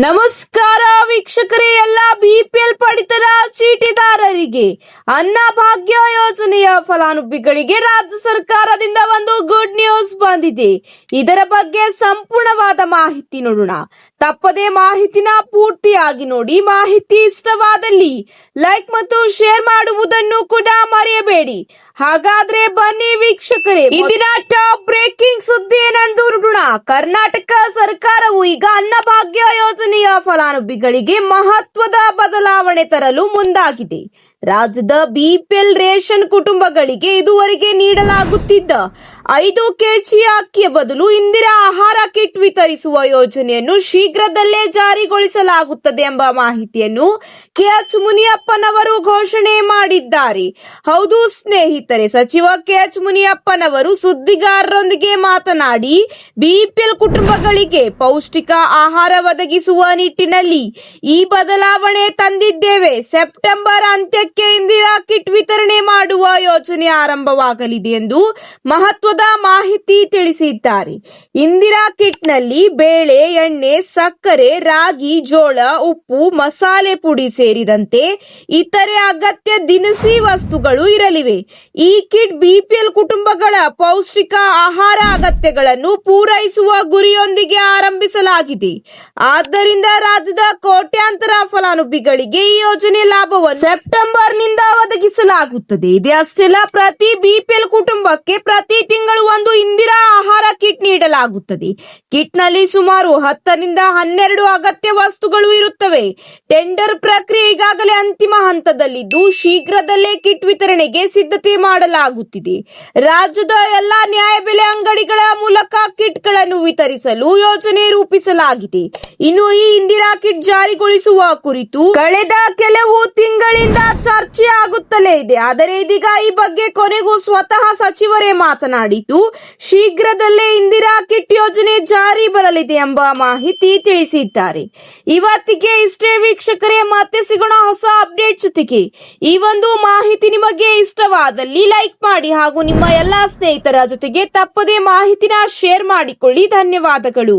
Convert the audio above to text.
ನಮಸ್ಕಾರ ವೀಕ್ಷಕರೇ, ಎಲ್ಲ ಬಿಪಿಎಲ್ ಪಡಿತರ ಚೀಟಿದಾರರಿಗೆ ಅನ್ನಭಾಗ್ಯ ಯೋಜನೆಯ ಫಲಾನುಭವಿಗಳಿಗೆ ರಾಜ್ಯ ಸರ್ಕಾರದಿಂದ ಒಂದು ಗುಡ್ ನ್ಯೂಸ್ ಬಂದಿದೆ. ಇದರ ಬಗ್ಗೆ ಸಂಪೂರ್ಣವಾದ ಮಾಹಿತಿ ನೋಡೋಣ. ತಪ್ಪದೇ ಮಾಹಿತಿನ ಪೂರ್ತಿಯಾಗಿ ನೋಡಿ. ಮಾಹಿತಿ ಇಷ್ಟವಾದಲ್ಲಿ ಲೈಕ್ ಮತ್ತು ಶೇರ್ ಮಾಡುವುದನ್ನು ಕೂಡ ಮರೆಯಬೇಡಿ. ಹಾಗಾದ್ರೆ ಬನ್ನಿ ವೀಕ್ಷಕರೇ, ಇಂದಿನ ಟಾಪ್ ಬ್ರೇಕಿಂಗ್ ಸುದ್ದಿ ಏನೆಂದು ನೋಡೋಣ. ಕರ್ನಾಟಕ ಸರ್ಕಾರವು ಈಗ ಅನ್ನಭಾಗ್ಯ ಯೋಜನೆಯ ಫಲಾನುಭವಿಗಳಿಗೆ ಮಹತ್ವದ ಬದಲಾವಣೆ ತರಲು ಮುಂದಾಗಿದೆ. ರಾಜ್ಯದ ಬಿಪಿಎಲ್ ರೇಷನ್ ಕುಟುಂಬಗಳಿಗೆ ಇದುವರೆಗೆ ನೀಡಲಾಗುತ್ತಿದ್ದ 5 ಕೆಜಿ ಅಕ್ಕಿಯ ಬದಲು ಇಂದಿರಾ ಆಹಾರ ಕಿಟ್ ವಿತರಿಸುವ ಯೋಜನೆಯನ್ನು ಶೀಘ್ರದಲ್ಲೇ ಜಾರಿಗೊಳಿಸಲಾಗುತ್ತದೆ ಎಂಬ ಮಾಹಿತಿಯನ್ನು ಕೆಎಚ್ ಮುನಿಯಪ್ಪನವರು ಘೋಷಣೆ ಮಾಡಿದ್ದಾರೆ. ಹೌದು ಸ್ನೇಹಿತರೆ, ಸಚಿವ ಕೆಎಚ್ ಮುನಿಯಪ್ಪನವರು ಸುದ್ದಿಗಾರರೊಂದಿಗೆ ಮಾತನಾಡಿ, ಬಿಪಿಎಲ್ ಕುಟುಂಬಗಳಿಗೆ ಪೌಷ್ಟಿಕ ಆಹಾರ ಒದಗಿಸುವ ನಿಟ್ಟಿನಲ್ಲಿ ಈ ಬದಲಾವಣೆ ತಂದಿದ್ದೇವೆ. ಸೆಪ್ಟೆಂಬರ್ ಅಂತ್ಯಕ್ಕೆ ಇಂದಿರಾ ಕಿಟ್ ವಿತರಣೆ ಮಾಡುವ ಯೋಜನೆ ಆರಂಭವಾಗಲಿದೆ ಎಂದು ಮಹತ್ವದ ಮಾಹಿತಿ ತಿಳಿಸಿದ್ದಾರೆ. ಇಂದಿರಾ ಕಿಟ್ನಲ್ಲಿ ಬೇಳೆ, ಎಣ್ಣೆ, ಸಕ್ಕರೆ, ರಾಗಿ, ಜೋಳ, ಉಪ್ಪು, ಮಸಾಲೆ ಪುಡಿ ಸೇರಿದಂತೆ ಇತರೆ ಅಗತ್ಯ ದಿನಸಿ ವಸ್ತುಗಳು ಇರಲಿವೆ. ಈ ಕಿಟ್ ಬಿಪಿಎಲ್ ಕುಟುಂಬಗಳ ಪೌಷ್ಟಿಕ ಆಹಾರ ಅಗತ್ಯಗಳನ್ನು ಪೂರೈಸುವ ಗುರಿಯೊಂದಿಗೆ ಆರಂಭಿಸಲಾಗಿದೆ. ಆದ್ದರಿಂದ ರಾಜ್ಯದ ಕೋಟ್ಯಾಂತರ ಫಲಾನುಭವಿಗಳಿಗೆ ಈ ಯೋಜನೆ ಲಾಭವನ್ನು ಸೆಪ್ಟೆಂಬರ್ ನಿಂದ ಒದಗಿಸಲಾಗುತ್ತದೆ. ಇದೇ ಅಷ್ಟೆಲ್ಲ, ಪ್ರತಿ ಬಿಪಿಎಲ್ ಕುಟುಂಬಕ್ಕೆ ಪ್ರತಿ ತಿಂಗಳು ಒಂದು ಇಂದಿರಾ ಆಹಾರ ಕಿಟ್ ನೀಡಲಾಗುತ್ತದೆ. ಕಿಟ್ ನಲ್ಲಿ ಸುಮಾರು 10 ರಿಂದ 12 ಅಗತ್ಯ ವಸ್ತುಗಳು ಇರುತ್ತವೆ. ಟೆಂಡರ್ ಪ್ರಕ್ರಿಯೆ ಈಗಾಗಲೇ ಅಂತಿಮ ಹಂತದಲ್ಲಿದ್ದು ಶೀಘ್ರದಲ್ಲೇ ಕಿಟ್ ವಿತರಣೆಗೆ ಸಿದ್ಧತೆ ಮಾಡಲಾಗುತ್ತಿದೆ. ರಾಜ್ಯದ ಎಲ್ಲಾ ನ್ಯಾಯಬೆಲೆ ಅಂಗಡಿಗಳ ಮೂಲಕ ಕಿಟ್ಗಳನ್ನು ವಿತರಿಸಲು ಯೋಜನೆ ರೂಪಿಸಲಾಗಿದೆ. ಇನ್ನು ಈ ಇಂದಿರಾ ಕಿಟ್ ಜಾರಿಗೊಳಿಸುವ ಕುರಿತು ಕಳೆದ ಕೆಲವು ತಿಂಗಳಿಂದ ಚರ್ಚೆ ಆಗುತ್ತಲೇ ಇದೆ. ಆದರೆ ಇದೀಗ ಈ ಬಗ್ಗೆ ಕೊನೆಗೂ ಸ್ವತಃ ಸಚಿವರೇ ಮಾತನಾಡಿದ್ದು, ಶೀಘ್ರದಲ್ಲೇ ಇಂದಿರಾ ಕಿಟ್ ಯೋಜನೆ ಜಾರಿ ಬರಲಿದೆ ಎಂಬ ಮಾಹಿತಿ ತಿಳಿಸಿದ್ದಾರೆ. ಇವತ್ತಿಗೆ ಇಷ್ಟೇ ವೀಕ್ಷಕರೇ, ಮತ್ತೆ ಸಿಗೋಣ ಹೊಸ ಅಪ್ಡೇಟ್ ಜೊತೆಗೆ. ಈ ಒಂದು ಮಾಹಿತಿ ನಿಮಗೆ ಇಷ್ಟವಾದಲ್ಲಿ ಲೈಕ್ ಮಾಡಿ ಹಾಗೂ ನಿಮ್ಮ ಎಲ್ಲಾ ಸ್ನೇಹಿತರ ಜೊತೆಗೆ ತಪ್ಪದೇ ಮಾಹಿತಿನ ಶೇರ್ ಮಾಡಿಕೊಳ್ಳಿ. ಧನ್ಯವಾದಗಳು.